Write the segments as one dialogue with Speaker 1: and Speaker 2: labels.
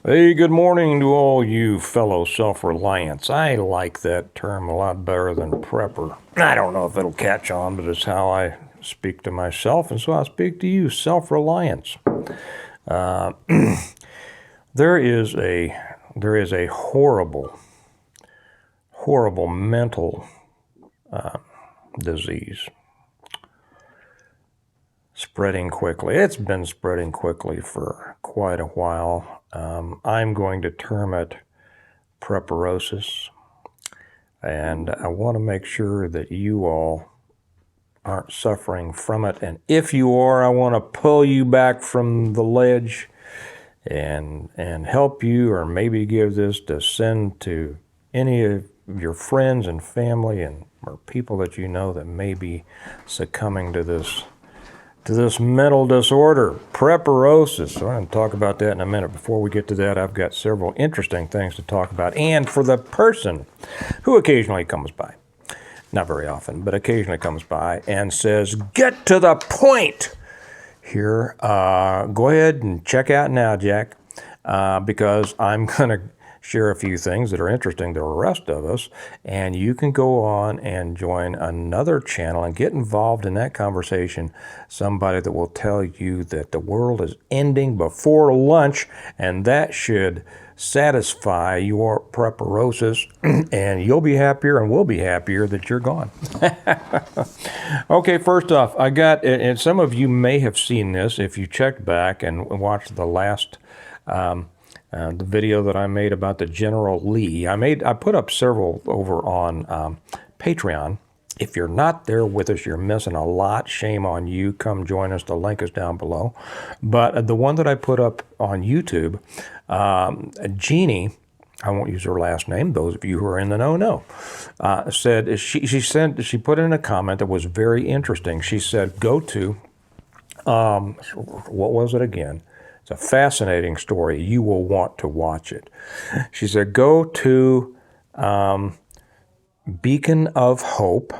Speaker 1: Hey, good morning to all you fellow self-reliants. I like that term a lot better than prepper. I don't know if it'll catch on, but it's how I speak to myself, and so I speak to you, self-reliance. Uh, there is a horrible, horrible mental disease spreading quickly. It's been spreading quickly for quite a while. I'm going to term it Preparosis. And I want to make sure that you all aren't suffering from it. And if you are, I want to pull you back from the ledge and help you, or maybe give this to send to any of your friends and family and or people that you know that may be succumbing to this mental disorder, preparosis. So I'm going to talk about that in a minute. Before we get to that, I've got several interesting things to talk about. And for the person who occasionally comes by, not very often, but occasionally comes by and says, get to the point here, go ahead and check out now, Jack, because I'm going to share a few things that are interesting to the rest of us, and you can go on and join another channel and get involved in that conversation. Somebody that will tell you that the world is ending before lunch, and that should satisfy your preparosis, and you'll be happier and we'll be happier that you're gone. Okay, first off, I got, and some of you may have seen this if you checked back and watched the last the video that I made about the General Lee. I put up several over on Patreon. If you're not there with us, you're missing a lot. Shame on you. Come join us. The link is down below. But the one that I put up on YouTube, Jeannie, I won't use her last name. Those of you who are in the know, said she put in a comment that was very interesting. She said, go to, what was it again? It's a fascinating story. You will want to watch it. She said, go to Beacon of Hope,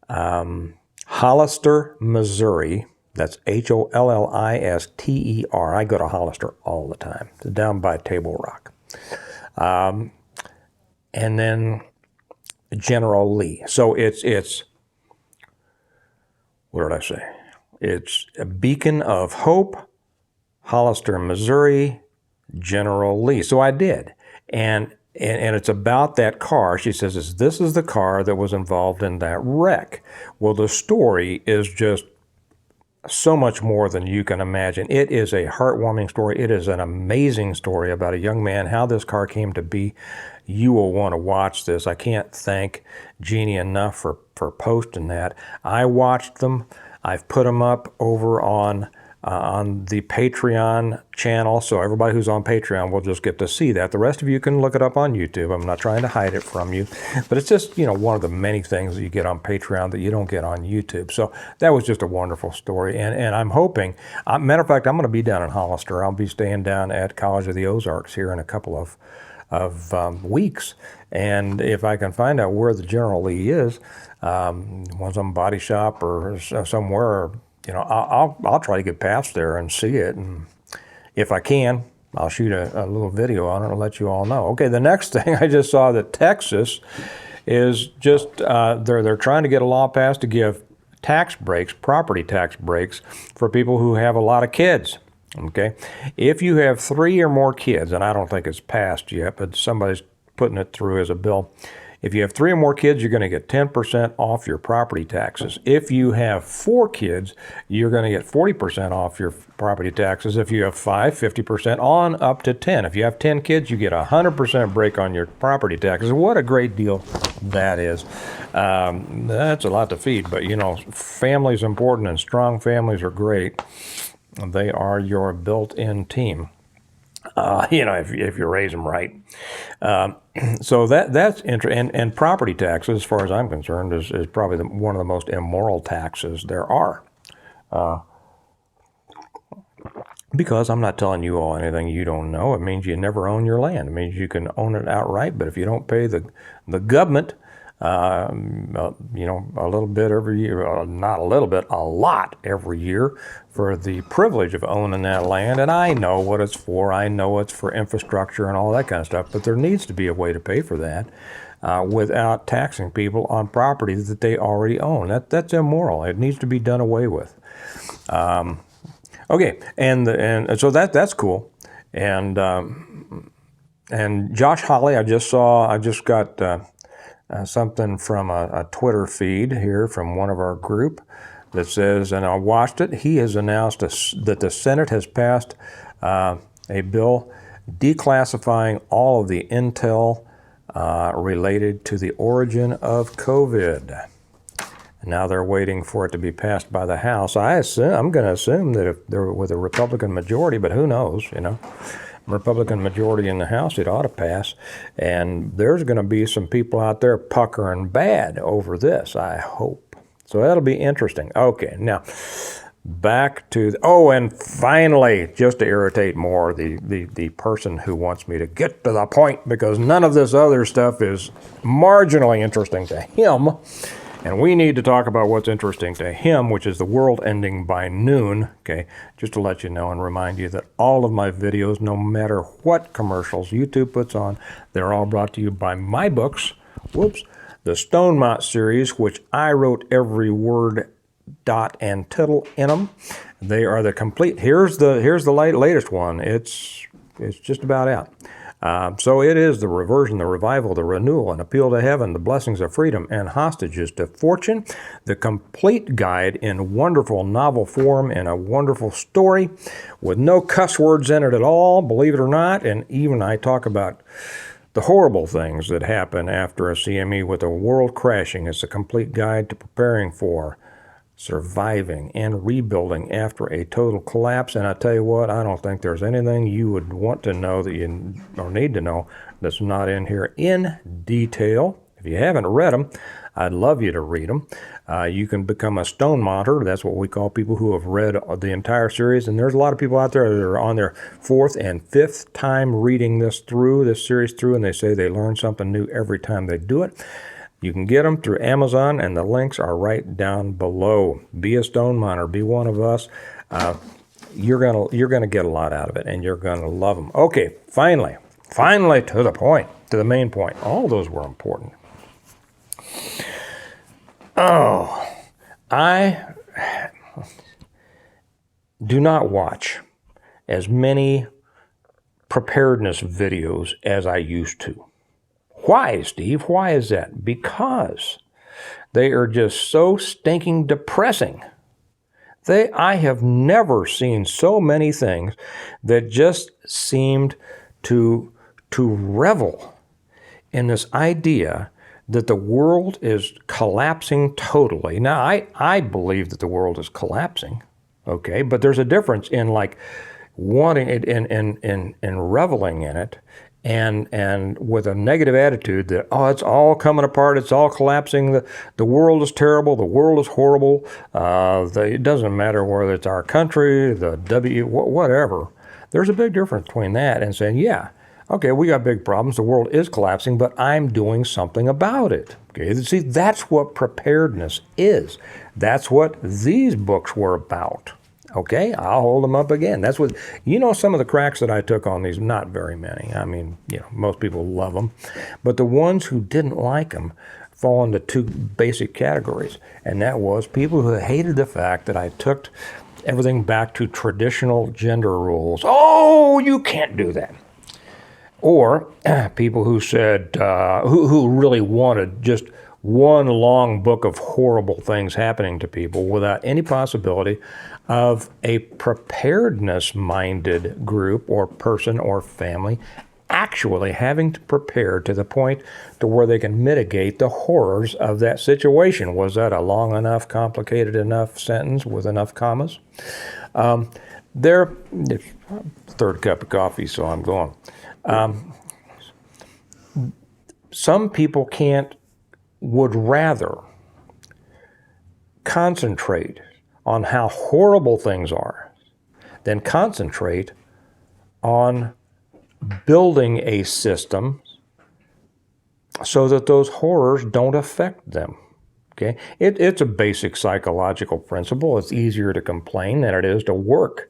Speaker 1: Hollister, Missouri. That's Hollister. I go to Hollister all the time. It's down by Table Rock. And then General Lee. So it's what did I say? It's a Beacon of Hope, Hollister, Missouri, General Lee. So I did. And it's about that car. She says, this is the car that was involved in that wreck. Well, the story is just so much more than you can imagine. It is a heartwarming story. It is an amazing story about a young man, how this car came to be. You will want to watch this. I can't thank Jeannie enough for posting that. I watched them. I've put them up over on the Patreon channel, so everybody who's on Patreon will just get to see that. The rest of you can look it up on YouTube. I'm not trying to hide it from you, but it's just, one of the many things that you get on Patreon that you don't get on YouTube. So that was just a wonderful story, and I'm hoping, matter of fact, I'm going to be down in Hollister. I'll be staying down at College of the Ozarks here in a couple of weeks, and if I can find out where the General Lee is, some body shop or somewhere, I'll try to get past there and see it, and if I can, I'll shoot a little video on it and let you all know. Okay, the next thing, I just saw that Texas is just they're trying to get a law passed to give tax breaks, property tax breaks, for people who have a lot of kids. Okay, if you have 3 or more kids, and I don't think it's passed yet, but somebody's putting it through as a bill. If you have 3 or more kids, you're going to get 10% off your property taxes. If you have 4 kids, you're going to get 40% off your property taxes. If you have 5, 50% on up to 10. If you have 10 kids, you get a 100% break on your property taxes. What a great deal that is. That's a lot to feed, but family's important, and strong families are great. They are your built-in team, if you raise them right. So that's interesting. And property taxes, as far as I'm concerned, is probably one of the most immoral taxes there are. Because I'm not telling you all anything you don't know. It means you never own your land. It means you can own it outright, but if you don't pay the government a little bit every year, not a little bit, a lot every year for the privilege of owning that land. And I know what it's for. I know it's for infrastructure and all that kind of stuff, but there needs to be a way to pay for that without taxing people on property that they already own. That's immoral. It needs to be done away with. Okay, and so that's cool. And Josh Hawley, I just got something from a Twitter feed here from one of our group that says, and I watched it, he has announced that the Senate has passed a bill declassifying all of the intel related to the origin of COVID. Now they're waiting for it to be passed by the House. I'm going to assume that if they're with a Republican majority, but who knows, Republican majority in the House, it ought to pass. And there's going to be some people out there puckering bad over this, I hope. So that'll be interesting. Okay, now back to, and finally, just to irritate more, the person who wants me to get to the point, because none of this other stuff is marginally interesting to him. And we need to talk about what's interesting to him, which is the world ending by noon. Okay, just to let you know and remind you that all of my videos, no matter what commercials YouTube puts on, they're all brought to you by my books. The Stonemont series, which I wrote every word, dot, and tittle in them. They are the complete. Here's the latest one. It's just about out. So it is the reversion, the revival, the renewal, an appeal to heaven, the blessings of freedom, and hostages to fortune. The complete guide in wonderful novel form and a wonderful story with no cuss words in it at all, believe it or not. And even I talk about the horrible things that happen after a CME with the world crashing. It's a complete guide to preparing for, surviving, and rebuilding after a total collapse. And I tell you what, I don't think there's anything you would want to know that you or need to know that's not in here in detail. If you haven't read them, I'd love you to read them. You can become a Stonemonter. That's what we call people who have read the entire series. And there's a lot of people out there that are on their 4th and 5th time reading this series through, and they say they learn something new every time they do it. You can get them through Amazon, and the links are right down below. Be a Stonemonter. Be one of us. You're gonna get a lot out of it, and you're gonna love them. Okay, finally to the point, to the main point. All those were important. I do not watch as many preparedness videos as I used to. Why, Steve? Why is that? Because they are just so stinking depressing. I have never seen so many things that just seemed to revel in this idea that the world is collapsing totally. Now, I believe that the world is collapsing, okay? But there's a difference in like wanting it and reveling in it, and with a negative attitude that, it's all coming apart, it's all collapsing, the world is terrible, the world is horrible, it doesn't matter whether it's our country, whatever. There's a big difference between that and saying, yeah, okay, we got big problems, the world is collapsing, but I'm doing something about it. Okay, see, that's what preparedness is. That's what these books were about. Okay, I'll hold them up again. That's what, some of the cracks that I took on these, not very many. I mean, most people love them. But the ones who didn't like them fall into 2 basic categories. And that was people who hated the fact that I took everything back to traditional gender roles. Oh, you can't do that. Or people who said, who really wanted just one long book of horrible things happening to people without any possibility of a preparedness-minded group or person or family actually having to prepare to the point to where they can mitigate the horrors of that situation. Was that a long enough, complicated enough sentence with enough commas? Third cup of coffee, so I'm going. Some people would rather concentrate on how horrible things are than concentrate on building a system so that those horrors don't affect them. Okay, it's a basic psychological principle. It's easier to complain than it is to work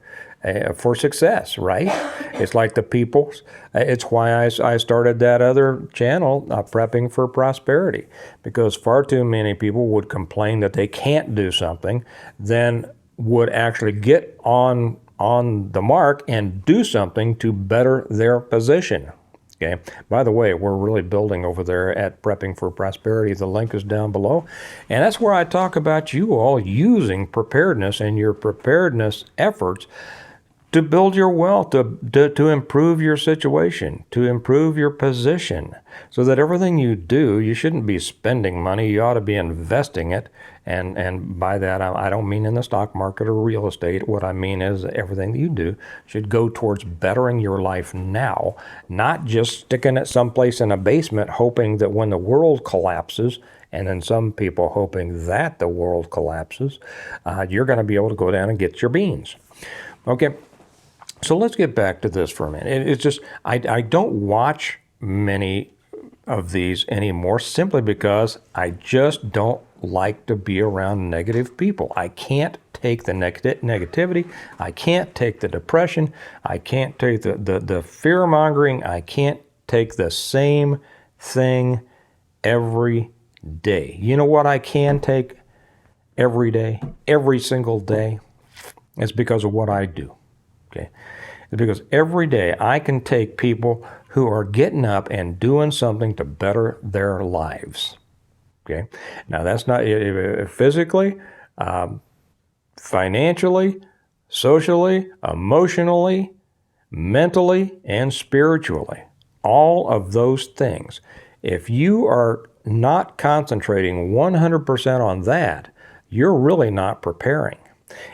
Speaker 1: for success, right? It's like the people. It's why I started that other channel, Prepping for Prosperity, because far too many people would complain that they can't do something, then would actually get on the mark and do something to better their position. Okay. By the way, we're really building over there at Prepping for Prosperity. The link is down below. And that's where I talk about you all using preparedness and your preparedness efforts to build your wealth, to improve your situation, to improve your position, so that everything you do, you shouldn't be spending money, you ought to be investing it. And by that, I don't mean in the stock market or real estate. What I mean is everything that you do should go towards bettering your life now, not just sticking it someplace in a basement hoping that when the world collapses, and then some people hoping that the world collapses, you're going to be able to go down and get your beans. Okay. So let's get back to this for a minute. It's just, I don't watch many of these anymore simply because I just don't like to be around negative people. I can't take the negativity. I can't take the depression. I can't take the fear mongering. I can't take the same thing every day. You know what I can take every day, every single day? It's because of what I do. Okay. Because every day I can take people who are getting up and doing something to better their lives. Okay. Now that's not physically, financially, socially, emotionally, mentally, and spiritually. All of those things. If you are not concentrating 100% on that, you're really not preparing.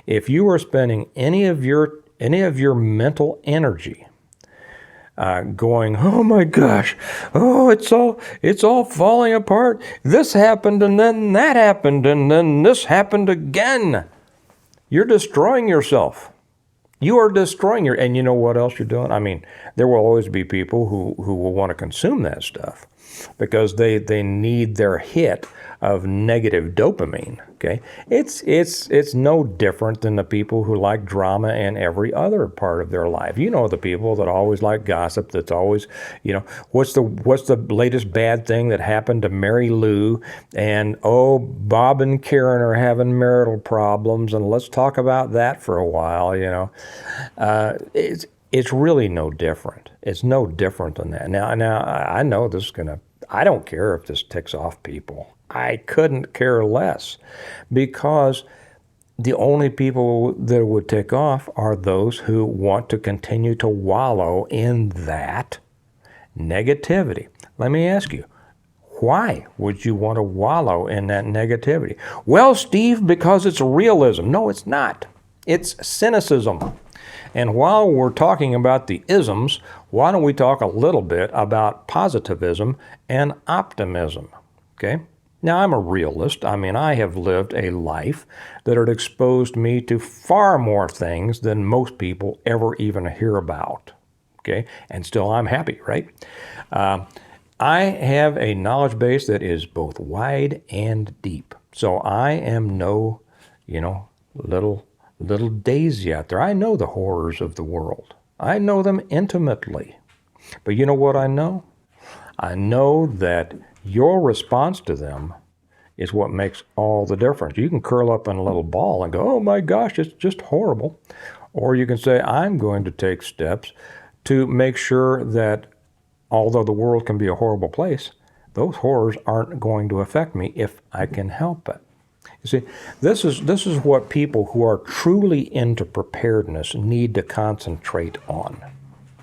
Speaker 1: If you are spending any of your mental energy going, oh my gosh, oh, it's all falling apart. This happened and then that happened and then this happened again. You're destroying yourself. You are destroying and you know what else you're doing? I mean, there will always be people who will want to consume that stuff because they need their hit of negative dopamine. Okay, it's no different than the people who like drama in every other part of their life. You know, the people that always like gossip. That's always, you know, what's the latest bad thing that happened to Mary Lou? And oh, Bob and Karen are having marital problems, and let's talk about that for a while. You know, it's really no different. It's no different than that. Now I know this is gonna. I don't care if this ticks off people. I couldn't care less, because the only people that would tick off are those who want to continue to wallow in that negativity. Let me ask you, why would you want to wallow in that negativity? Well, Steve, because it's realism. No, it's not. It's cynicism. And while we're talking about the isms, why don't we talk a little bit about positivism and optimism? Okay? Now, I'm a realist. I mean, I have lived a life that had exposed me to far more things than most people ever even hear about. Okay? And still I'm happy, right? I have a knowledge base that is both wide and deep. So I am no, little daisy out there. I know the horrors of the world. I know them intimately. But you know what I know? I know that your response to them is what makes all the difference. You can curl up in a little ball and go, oh my gosh, it's just horrible. Or you can say, I'm going to take steps to make sure that although the world can be a horrible place, those horrors aren't going to affect me if I can help it. You see, this is what people who are truly into preparedness need to concentrate on.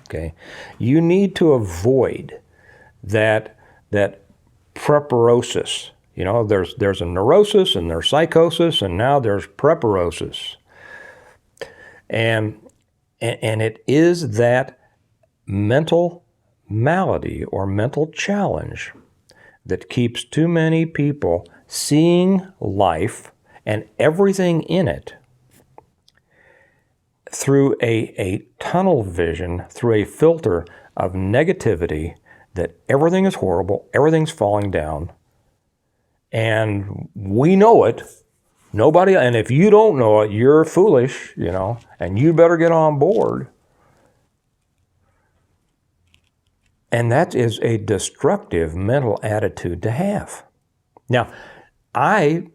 Speaker 1: Okay? You need to avoid that preparosis. You know, there's a neurosis and there's psychosis, and now there's preparosis. And it is that mental malady or mental challenge that keeps too many people seeing life and everything in it through a tunnel vision, through a filter of negativity that everything is horrible, everything's falling down, and we know it. Nobody, and if you don't know it, you're foolish, and you better get on board. And that is a destructive mental attitude to have. Now, I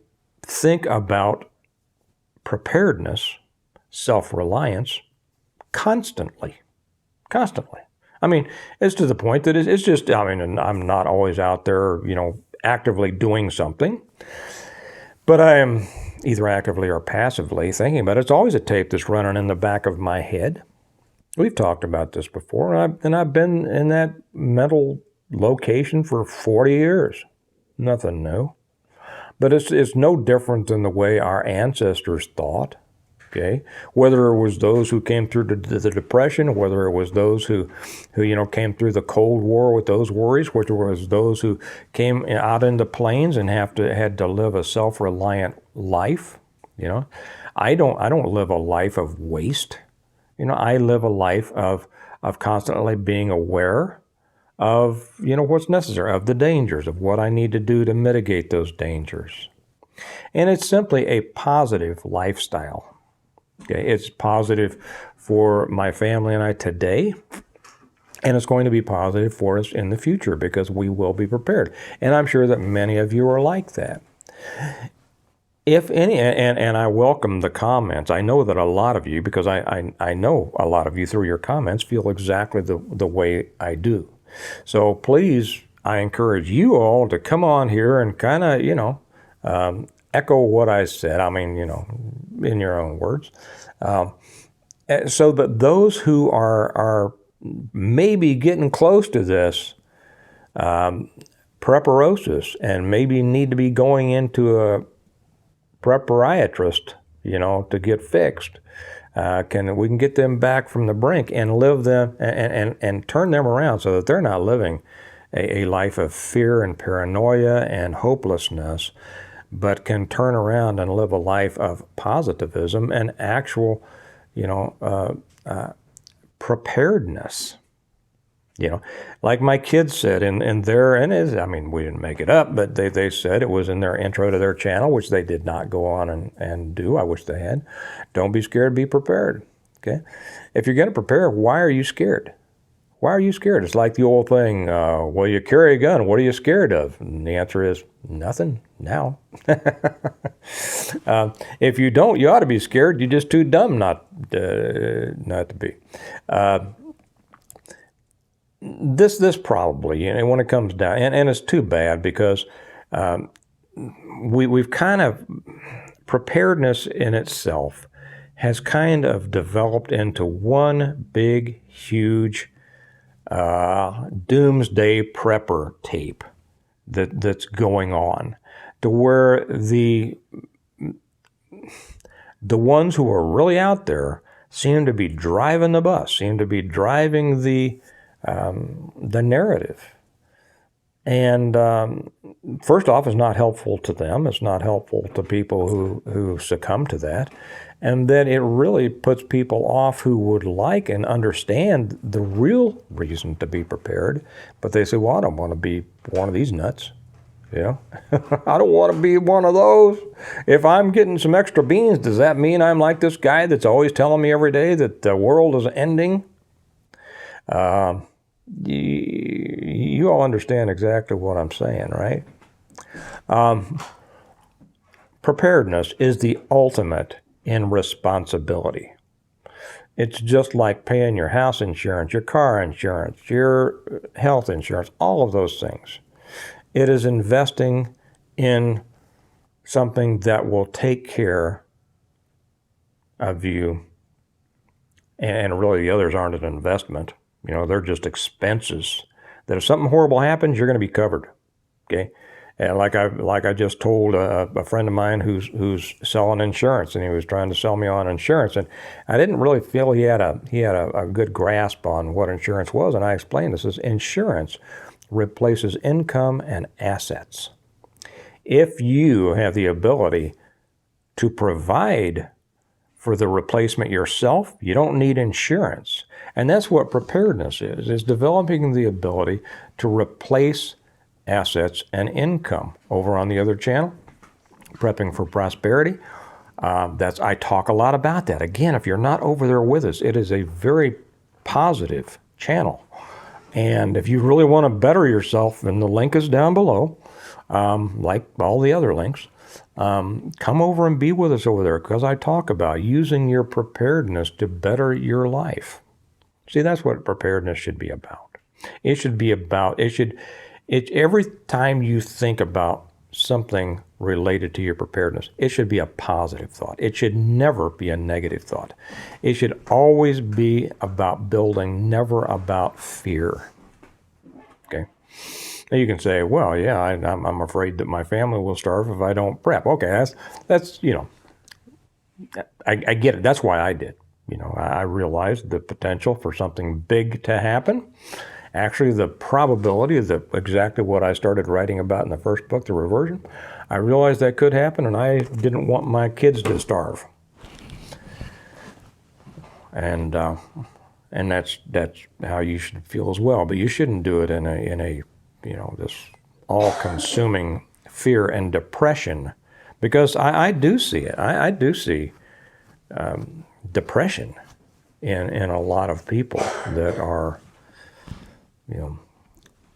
Speaker 1: think about preparedness, self-reliance, constantly. I mean, it's to the point that it's just, and I'm not always out there, actively doing something, but I am either actively or passively thinking about it. It's always a tape that's running in the back of my head. We've talked about this before, and I've been in that mental location for 40 years. Nothing new. But it's no different than the way our ancestors thought, okay? Whether it was those who came through the Depression, whether it was those who came through the Cold War with those worries, whether it was those who came out in the plains and had to live a self-reliant life, I don't live a life of waste. I live a life of constantly being aware of, what's necessary, of the dangers, of what I need to do to mitigate those dangers. And it's simply a positive lifestyle. Okay, it's positive for my family and I today, and it's going to be positive for us in the future because we will be prepared. And I'm sure that many of you are like that. If any, and I welcome the comments. I know that a lot of you, because I know a lot of you through your comments, feel exactly the way I do. So please, I encourage you all to come on here and kind of, echo what I said. In your own words. So that those who are maybe getting close to this preparosis and maybe need to be going into a prepariatrist, to get fixed. We can get them back from the brink and live them and turn them around so that they're not living a life of fear and paranoia and hopelessness, but can turn around and live a life of positivism and actual, preparedness. Like my kids said we didn't make it up, but they said it was in their intro to their channel, which they did not go on and do. I wish they had. Don't be scared, be prepared. Okay? If you're going to prepare, why are you scared? Why are you scared? It's like the old thing, well, you carry a gun, what are you scared of? And the answer is nothing now. If you don't, you ought to be scared. You're just too dumb not to be. This probably, when it comes down, and it's too bad because we've kind of, preparedness in itself has kind of developed into one big, huge doomsday prepper tape that's going on, to where the ones who are really out there seem to be driving the bus, seem to be driving the narrative. And first off, it's not helpful to them. It's not helpful to people who succumb to that. And then it really puts people off who would like and understand the real reason to be prepared. But they say, well, I don't want to be one of these nuts. I don't want to be one of those. If I'm getting some extra beans, does that mean I'm like this guy that's always telling me every day that the world is ending? You all understand exactly what I'm saying, right? Preparedness is the ultimate in responsibility. It's just like paying your house insurance, your car insurance, your health insurance, all of those things. It is investing in something that will take care of you, and really the others aren't an investment. They're just expenses that if something horrible happens, you're going to be covered. Okay. And like I just told a friend of mine who's selling insurance, and he was trying to sell me on insurance, and I didn't really feel he had a good grasp on what insurance was. And I explained this as insurance replaces income and assets. If you have the ability to provide for the replacement yourself. You don't need insurance. And that's what preparedness is developing the ability to replace assets and income. Over on the other channel, Prepping for Prosperity, I talk a lot about that. Again, if you're not over there with us, it is a very positive channel. And if you really want to better yourself, and the link is down below, like all the other links, come over and be with us over there, because I talk about using your preparedness to better your life. See, that's what preparedness should be about. It should be about, every time you think about something related to your preparedness, it should be a positive thought. It should never be a negative thought. It should always be about building, never about fear. Okay? Now you can say, well, yeah, I'm afraid that my family will starve if I don't prep. Okay, that's I get it. That's why I did. I realized the potential for something big to happen. Actually, the probability of exactly what I started writing about in the first book, The Reversion, I realized that could happen, and I didn't want my kids to starve. And that's how you should feel as well. But you shouldn't do it in a this all-consuming fear and depression, because I do see it. I do see depression in a lot of people that are,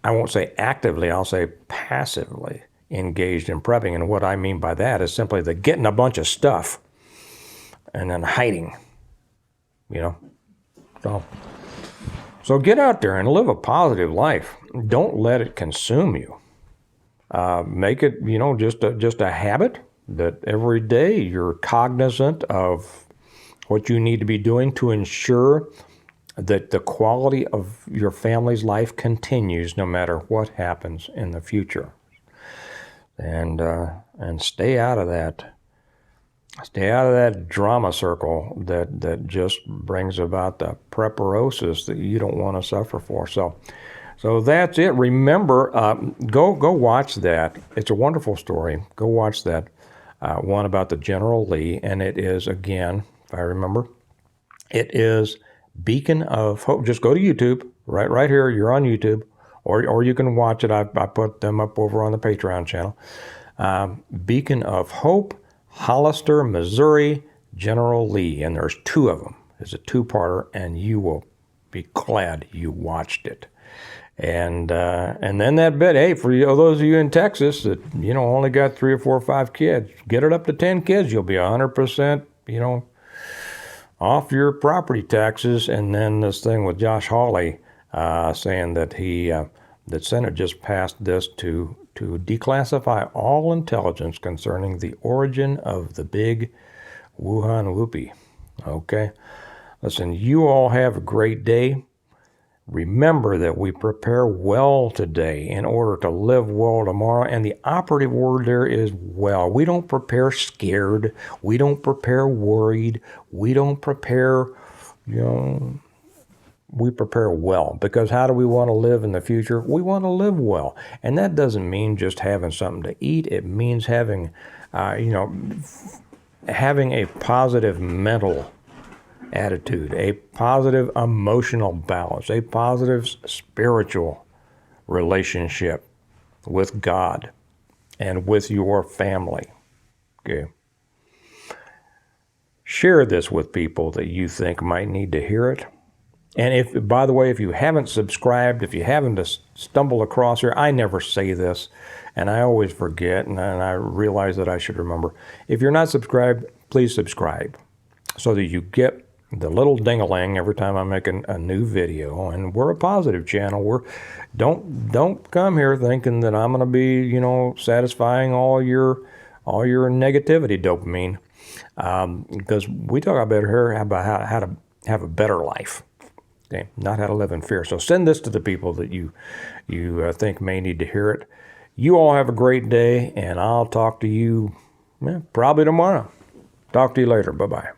Speaker 1: I won't say actively, I'll say passively engaged in prepping. And what I mean by that is simply the getting a bunch of stuff and then hiding, So get out there and live a positive life. Don't let it consume you. Make it, just a habit that every day you're cognizant of what you need to be doing to ensure that the quality of your family's life continues no matter what happens in the future. And stay out of that. Stay out of that drama circle that just brings about the preparosis that you don't want to suffer for. So that's it. Remember, go watch that. It's a wonderful story. Go watch that one about the General Lee, and it is, again, if I remember, it is Beacon of Hope. Just go to YouTube, right here. You're on YouTube, or you can watch it. I put them up over on the Patreon channel. Beacon of Hope, Hollister, Missouri, General Lee, and there's two of them. It's a two-parter, and you will be glad you watched it. And then that bit, hey, for those of you in Texas that only got 3 or 4 or 5 kids, get it up to 10 kids. You'll be 100%, off your property taxes. And then this thing with Josh Hawley saying that the Senate just passed this to declassify all intelligence concerning the origin of the big Wuhan whoopee. Okay? Listen, you all have a great day. Remember that we prepare well today in order to live well tomorrow. And the operative word there is well. We don't prepare scared. We don't prepare worried. We don't prepare, we prepare well. Because how do we want to live in the future? We want to live well. And that doesn't mean just having something to eat. It means having, having a positive mental attitude, a positive emotional balance, a positive spiritual relationship with God and with your family. Okay. Share this with people that you think might need to hear it. And by the way, if you haven't subscribed, if you haven't stumbled across here, I never say this, and I always forget, and I realize that I should remember. If you're not subscribed, please subscribe so that you get the little ding-a-ling every time I make a new video. And we're a positive channel. Don't come here thinking that I'm going to be, satisfying all your negativity dopamine, because we talk about how to have a better life, okay? Not how to live in fear. So send this to the people that you think may need to hear it. You all have a great day, and I'll talk to you probably tomorrow. Talk to you later. Bye-bye.